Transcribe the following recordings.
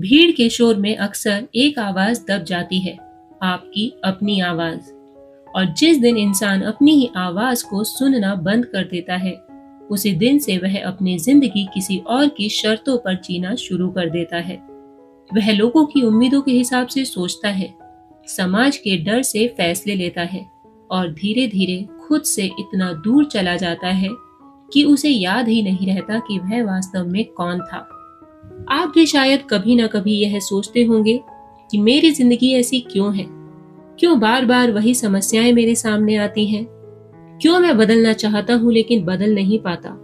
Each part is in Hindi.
भीड़ के शोर में अक्सर एक आवाज दब जाती है, आपकी अपनी आवाज। और जिस दिन इंसान अपनी ही आवाज को सुनना बंद कर देता है, उसी दिन से वह अपनी जिंदगी किसी और की शर्तों पर जीना शुरू कर देता है। वह लोगों की उम्मीदों के हिसाब से सोचता है, समाज के डर से फैसले लेता है और धीरे धीरे खुद से इतना दूर चला जाता है कि उसे याद ही नहीं रहता कि वह वास्तव में कौन था। आप भी शायद कभी ना कभी यह सोचते होंगे कि मेरी जिंदगी ऐसी क्यों है, क्यों बार बार वही समस्याएं मेरे सामने आती हैं, क्यों मैं बदलना चाहता हूं लेकिन बदल नहीं पाता,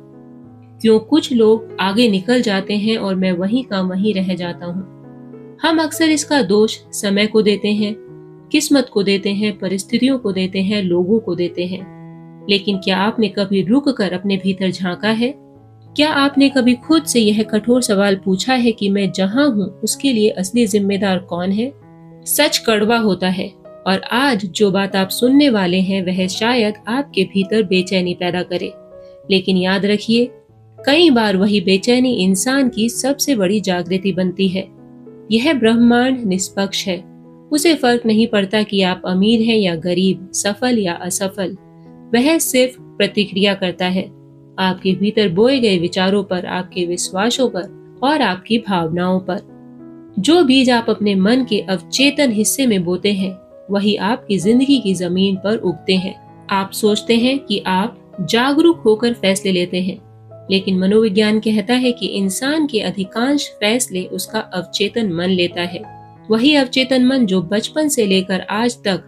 क्यों कुछ लोग आगे निकल जाते हैं और मैं वहीं का वहीं रह जाता हूं। हम अक्सर इसका दोष समय को देते हैं, किस्मत को देते हैं, परिस्थितियों को देते हैं, लोगों को देते हैं। लेकिन क्या आपने कभी रुक कर अपने भीतर झांका है? क्या आपने कभी खुद से यह कठोर सवाल पूछा है कि मैं जहां हूं उसके लिए असली जिम्मेदार कौन है? सच कड़वा होता है और आज जो बात आप सुनने वाले हैं वह शायद आपके भीतर बेचैनी पैदा करे। लेकिन याद रखिए, कई बार वही बेचैनी इंसान की सबसे बड़ी जागृति बनती है। यह ब्रह्मांड निष्पक्ष है, उसे फर्क नहीं पड़ता कि आप अमीर हैं या गरीब, सफल या असफल। वह सिर्फ प्रतिक्रिया करता है आपके भीतर बोए गए विचारों पर, आपके विश्वासों पर और आपकी भावनाओं पर। जो बीज आप अपने मन के अवचेतन हिस्से में बोते हैं वही आपकी जिंदगी की जमीन पर उगते हैं। आप सोचते हैं कि आप जागरूक होकर फैसले लेते हैं, लेकिन मनोविज्ञान कहता है कि इंसान के अधिकांश फैसले उसका अवचेतन मन लेता है। वही अवचेतन मन जो बचपन से लेकर आज तक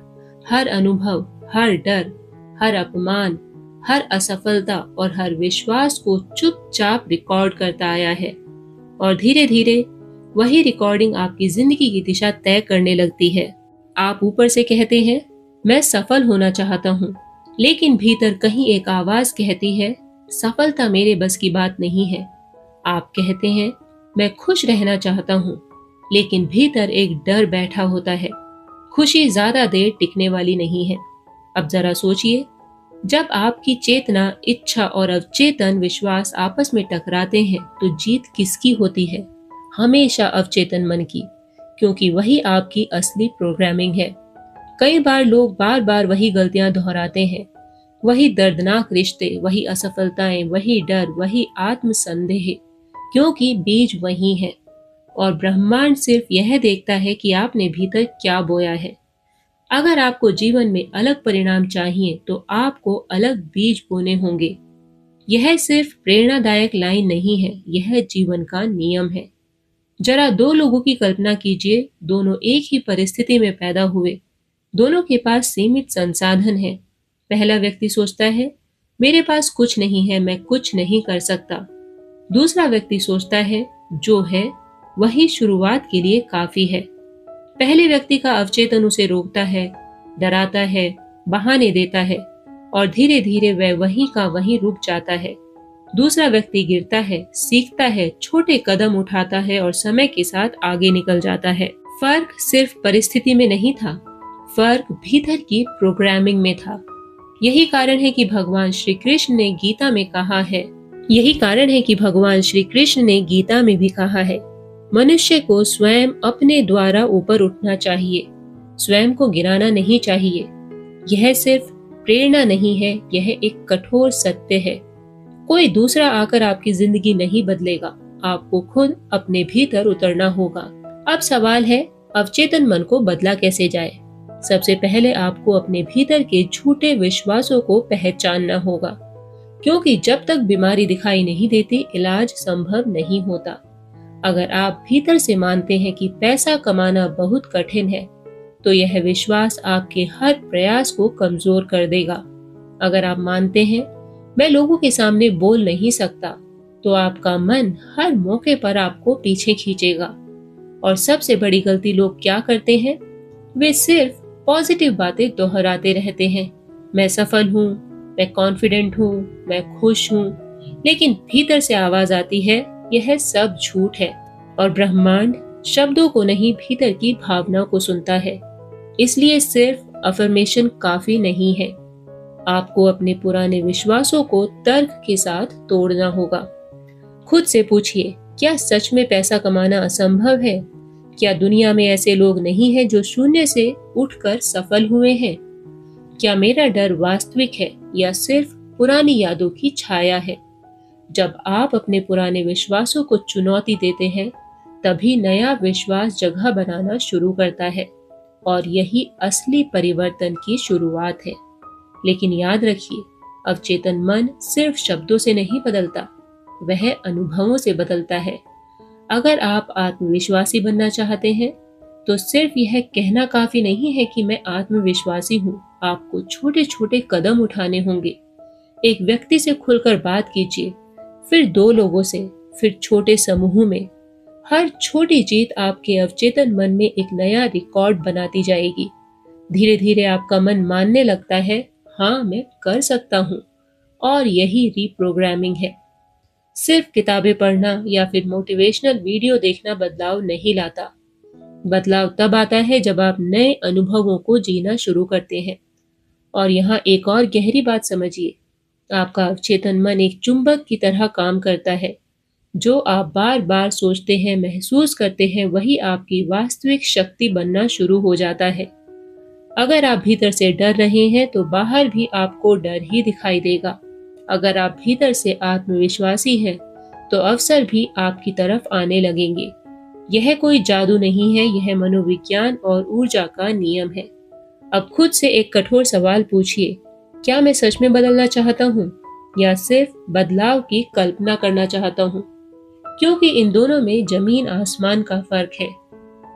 हर अनुभव, हर डर, हर अपमान, हर असफलता और हर विश्वास को चुपचाप रिकॉर्ड करता आया है। और धीरे धीरे वही रिकॉर्डिंग आपकी जिंदगी की दिशा तय करने लगती है। आप ऊपर से कहते हैं, मैं सफल होना चाहता हूँ, लेकिन भीतर कहीं एक आवाज कहती है, सफलता मेरे बस की बात नहीं है। आप कहते हैं, मैं खुश रहना चाहता हूँ, लेकिन भीतर एक डर बैठा होता है, खुशी ज्यादा देर टिकने वाली नहीं है। अब जरा सोचिए, जब आपकी चेतना, इच्छा और अवचेतन विश्वास आपस में टकराते हैं तो जीत किसकी होती है? हमेशा अवचेतन मन की, क्योंकि वही आपकी असली प्रोग्रामिंग है। कई बार लोग बार बार वही गलतियां दोहराते हैं, वही दर्दनाक रिश्ते, वही असफलताएं, वही डर, वही आत्मसंदेह, क्योंकि बीज वही है और ब्रह्मांड सिर्फ यह देखता है कि आपने भीतर क्या बोया है। अगर आपको जीवन में अलग परिणाम चाहिए तो आपको अलग बीज बोने होंगे। यह सिर्फ प्रेरणादायक लाइन नहीं है, यह जीवन का नियम है। जरा दो लोगों की कल्पना कीजिए, दोनों एक ही परिस्थिति में पैदा हुए, दोनों के पास सीमित संसाधन है। पहला व्यक्ति सोचता है, मेरे पास कुछ नहीं है, मैं कुछ नहीं कर सकता। दूसरा व्यक्ति सोचता है, जो है वही शुरुआत के लिए काफी है। पहले व्यक्ति का अवचेतन उसे रोकता है, डराता है, बहाने देता है और धीरे धीरे वह वहीं का वहीं रुक जाता है। दूसरा व्यक्ति गिरता है, सीखता है, छोटे कदम उठाता है और समय के साथ आगे निकल जाता है। फर्क सिर्फ परिस्थिति में नहीं था, फर्क भीतर की प्रोग्रामिंग में था। यही कारण है कि भगवान श्री कृष्ण ने गीता में भी कहा है, मनुष्य को स्वयं अपने द्वारा ऊपर उठना चाहिए, स्वयं को गिराना नहीं चाहिए। यह सिर्फ प्रेरणा नहीं है, यह एक कठोर सत्य है। कोई दूसरा आकर आपकी जिंदगी नहीं बदलेगा, आपको खुद अपने भीतर उतरना होगा। अब सवाल है, अवचेतन मन को बदला कैसे जाए? सबसे पहले आपको अपने भीतर के झूठे विश्वासों को पहचानना होगा, क्योंकि जब तक बीमारी दिखाई नहीं देती, इलाज संभव नहीं होता। अगर आप भीतर से मानते हैं कि पैसा कमाना बहुत कठिन है, तो यह विश्वास आपके हर प्रयास को कमजोर कर देगा। अगर आप मानते हैं, मैं लोगों के सामने बोल नहीं सकता, तो आपका मन हर मौके पर आपको पीछे खींचेगा। और सबसे बड़ी गलती लोग क्या करते हैं? वे सिर्फ पॉजिटिव बातें दोहराते रहते हैं। मैं सफल हूँ, मैं कॉन्फिडेंट हूँ, मैं खुश हूँ, लेकिन भीतर से आवाज आती है, यह सब झूठ है। और ब्रह्मांड शब्दों को नहीं, भीतर की भावना को सुनता है। इसलिए सिर्फ अफर्मेशन काफी नहीं है, आपको अपने पुराने विश्वासों को तर्क के साथ तोड़ना होगा। खुद से पूछिए, क्या सच में पैसा कमाना असंभव है? क्या दुनिया में ऐसे लोग नहीं हैं जो शून्य से उठकर सफल हुए हैं? क्या मेरा डर वास्तविक है या सिर्फ पुरानी यादों की छाया है? जब आप अपने पुराने विश्वासों को चुनौती देते हैं, तभी नया विश्वास जगह बनाना शुरू करता है और यही असली परिवर्तन की शुरुआत है। लेकिन याद रखिए, अवचेतन मन सिर्फ शब्दों से नहीं बदलता, वह अनुभवों से बदलता है। अगर आप आत्मविश्वासी बनना चाहते हैं, तो सिर्फ यह कहना काफी नहीं है कि मैं आत्मविश्वासी हूँ। आपको छोटे छोटे कदम उठाने होंगे। एक व्यक्ति से खुलकर बात कीजिए, फिर 2 लोगों से, फिर छोटे समूह में। हर छोटी जीत आपके अवचेतन मन में एक नया रिकॉर्ड बनाती जाएगी। धीरे धीरे आपका मन मानने लगता है, हाँ मैं कर सकता हूँ। और यही रीप्रोग्रामिंग है। सिर्फ किताबें पढ़ना या फिर मोटिवेशनल वीडियो देखना बदलाव नहीं लाता। बदलाव तब आता है जब आप नए अनुभवों को जीना शुरू करते हैं। और यहाँ एक और गहरी बात समझिए, आपका अवचेतन मन एक चुंबक की तरह काम करता है। जो आप बार बार सोचते हैं, महसूस करते हैं, वही आपकी वास्तविक शक्ति बनना शुरू हो जाता है। अगर आप भीतर से डर रहे हैं, तो बाहर भी आपको डर ही दिखाई देगा। अगर आप भीतर से आत्मविश्वासी हैं, तो अवसर भी आपकी तरफ आने लगेंगे। यह कोई जादू नहीं है, यह मनोविज्ञान और ऊर्जा का नियम है। अब खुद से एक कठोर सवाल पूछिए, क्या मैं सच में बदलना चाहता हूँ या सिर्फ बदलाव की कल्पना करना चाहता हूँ? क्योंकि इन दोनों में जमीन आसमान का फर्क है।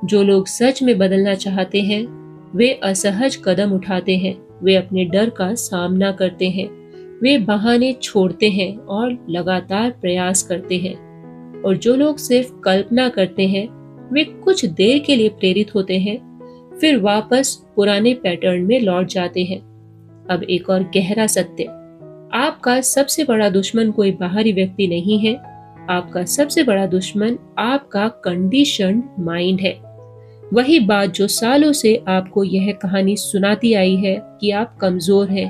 जो लोग सच में बदलना चाहते हैं, वे असहज कदम उठाते हैं, वे अपने डर का सामना करते हैं, वे बहाने छोड़ते हैं और लगातार प्रयास करते हैं। और जो लोग सिर्फ कल्पना करते हैं, वे कुछ देर के लिए प्रेरित होते हैं, फिर वापस पुराने पैटर्न में लौट जाते हैं। अब एक और गहरा सत्य, आपका सबसे बड़ा दुश्मन कोई बाहरी व्यक्ति नहीं है। आपका सबसे बड़ा दुश्मन आपका कंडीशन्ड माइंड है। वही बात जो सालों से आपको यह कहानी सुनाती आई है कि आप कमजोर हैं,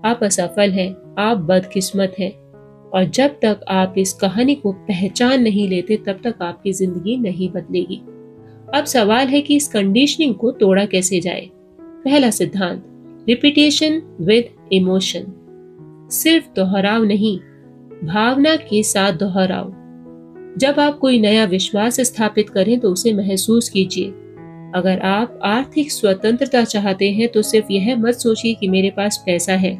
आप असफल हैं, आप बदकिस्मत हैं। और जब तक आप इस कहानी को पहचान नहीं लेते, तब तक आपकी जिंदगी नहीं बदलेगी। अब सवाल है कि इस कंडीशनिंग को तोड़ा कैसे जाए। पहला सिद्धांत, रिपीटेशन विद इमोशन। सिर्फ दोहराव नहीं, भावना के साथ दोहराओ। जब आप कोई नया विश्वास स्थापित करें, तो उसे महसूस कीजिए। अगर आप आर्थिक स्वतंत्रता चाहते हैं, तो सिर्फ यह मत सोचिए कि मेरे पास पैसा है,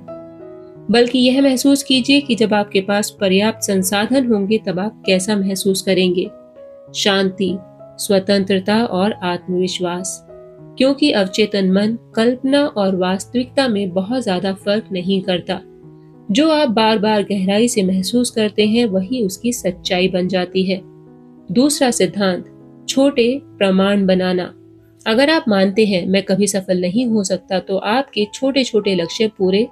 बल्कि यह महसूस कीजिए कि जब आपके पास पर्याप्त संसाधन होंगे, तब आप कैसा महसूस करेंगे। शांति, स्वतंत्रता और आत्मविश्वास। क्योंकि अवचेतन मन कल्पना और वास्तविकता में बहुत ज्यादा फर्क नहीं करता। जो आप बार बार गहराई से महसूस करते हैं, वही उसकी सच्चाई बन जाती है। दूसरा सिद्धांत, छोटे प्रमाण बनाना। अगर आप मानते हैं मैं कभी सफल नहीं हो सकता, तो आपके छोटे छोटे लक्ष्य पूरे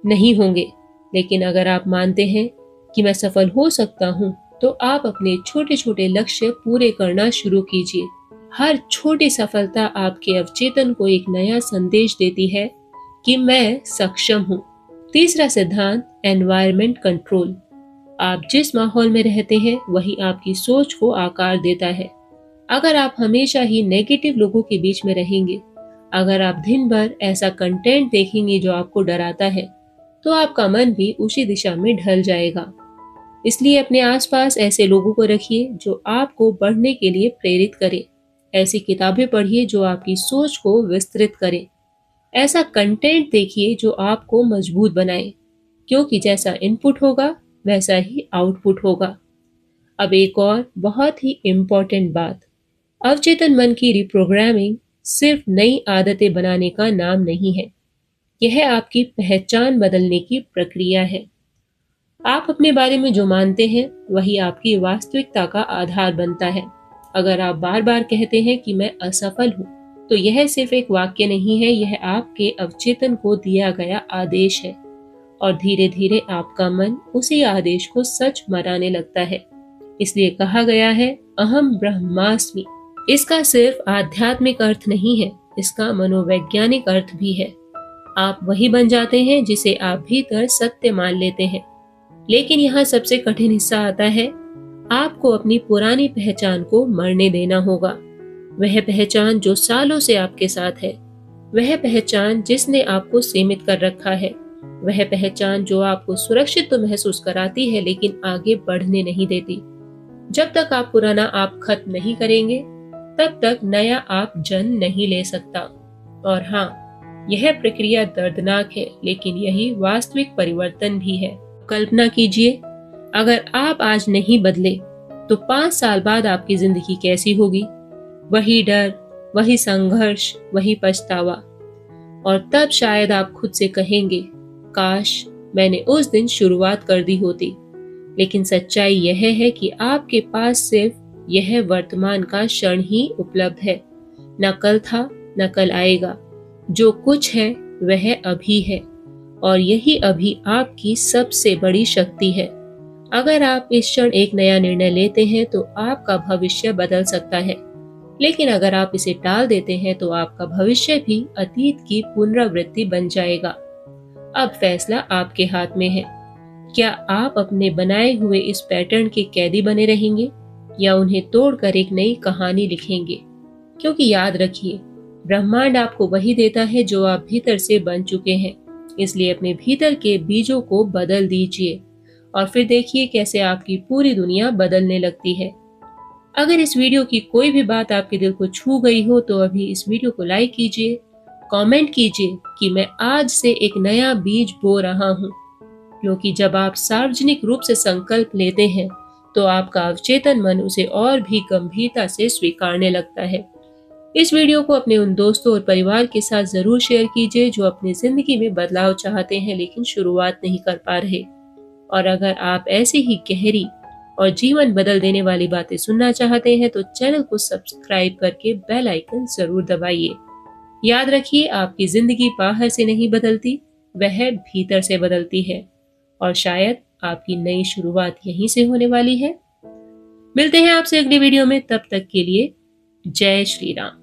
नहीं होंगे। लेकिन अगर आप मानते हैं कि मैं सफल हो सकता हूँ, तो आप अपने छोटे छोटे लक्ष्य पूरे करना शुरू कीजिए। हर छोटी सफलता आपके अवचेतन को एक नया संदेश देती है कि मैं सक्षम हूँ। तीसरा सिद्धांत, एनवायरनमेंट कंट्रोल। आप जिस माहौल में रहते हैं, वही आपकी सोच को आकार देता है। अगर आप हमेशा ही नेगेटिव लोगों के बीच में रहेंगे, अगर आप दिन भर ऐसा कंटेंट देखेंगे जो आपको डराता है, तो आपका मन भी उसी दिशा में ढल जाएगा। इसलिए अपने आसपास ऐसे लोगों को रखिए जो आपको बढ़ने के लिए प्रेरित करें। ऐसी किताबें पढ़िए जो आपकी सोच को विस्तृत करें। ऐसा कंटेंट देखिए जो आपको मजबूत बनाए, क्योंकि जैसा इनपुट होगा, वैसा ही आउटपुट होगा। अब एक और बहुत ही इम्पोर्टेंट बात, अवचेतन मन की रिप्रोग्रामिंग सिर्फ नई आदतें बनाने का नाम नहीं है। यह आपकी पहचान बदलने की प्रक्रिया है। आप अपने बारे में जो मानते हैं, वही आपकी वास्तविकता का आधार बनता है। अगर आप बार बार कहते हैं कि मैं असफल हूँ, तो यह सिर्फ एक वाक्य नहीं है, यह आपके अवचेतन को दिया गया आदेश है। और धीरे धीरे आपका मन उसी आदेश को सच मनाने लगता है। इसलिए कहा गया है, अहम ब्रह्मास्मि। इसका सिर्फ आध्यात्मिक अर्थ नहीं है, इसका मनोवैज्ञानिक अर्थ भी है। आप वही बन जाते हैं जिसे आप भीतर सत्य मान लेते हैं। लेकिन यहाँ सबसे कठिन हिस्सा आता है, आपको अपनी पुरानी पहचान को मरने देना होगा। वह पहचान जो सालों से आपके साथ है, वह पहचान जिसने आपको सीमित कर रखा है, वह पहचान जो आपको सुरक्षित तो महसूस कराती है लेकिन आगे बढ़ने नहीं देती। जब तक आप पुराना आप खत्म नहीं करेंगे, तब तक नया आप जन्म नहीं ले सकता। और हाँ, यह प्रक्रिया दर्दनाक है, लेकिन यही वास्तविक परिवर्तन भी है। कल्पना कीजिए, अगर आप आज नहीं बदले, तो 5 साल बाद आपकी जिंदगी कैसी होगी? वही डर, वही संघर्ष, वही पछतावा। और तब शायद आप खुद से कहेंगे, काश मैंने उस दिन शुरुआत कर दी होती। लेकिन सच्चाई यह है कि आपके पास सिर्फ यह वर्तमान का क्षण ही उपलब्ध है। न कल था, न कल आएगा। जो कुछ है वह अभी है, और यही अभी आपकी सबसे बड़ी शक्ति है। अगर आप इस क्षण एक नया निर्णय लेते हैं तो आपका भविष्य बदल सकता है, लेकिन अगर आप इसे टाल देते हैं तो आपका भविष्य भी अतीत की पुनरावृत्ति बन जाएगा। अब फैसला आपके हाथ में है। क्या आप अपने बनाए हुए इस पैटर्न के कैदी बने रहेंगे, या उन्हें तोड़कर एक नई कहानी लिखेंगे? क्योंकि याद रखिए, ब्रह्मांड आपको वही देता है जो आप भीतर से बन चुके हैं। इसलिए अपने भीतर के बीजों को बदल दीजिए, और फिर देखिए कैसे आपकी पूरी दुनिया बदलने लगती है। अगर इस वीडियो की कोई भी बात आपके दिल को छू गई हो तो अभी इस वीडियो को लाइक कीजिए, कमेंट कीजिए कि मैं आज से एक नया बीज बो रहा हूँ। क्योंकि जब आप सार्वजनिक रूप से संकल्प लेते हैं तो आपका अवचेतन मन उसे और भी गंभीरता से स्वीकारने लगता है। इस वीडियो को अपने उन दोस्तों और परिवार के साथ जरूर शेयर कीजिए जो अपनी जिंदगी में बदलाव चाहते हैं लेकिन शुरुआत नहीं कर पा रहे। और अगर आप ऐसे ही गहरी और जीवन बदल देने वाली बातें सुनना चाहते हैं तो चैनल को सब्सक्राइब करके बेल आइकन जरूर दबाइए। याद रखिए, आपकी जिंदगी बाहर से नहीं बदलती, वह भीतर से बदलती है। और शायद आपकी नई शुरुआत यहीं से होने वाली है। मिलते हैं आपसे अगली वीडियो में, तब तक के लिए जय श्री राम।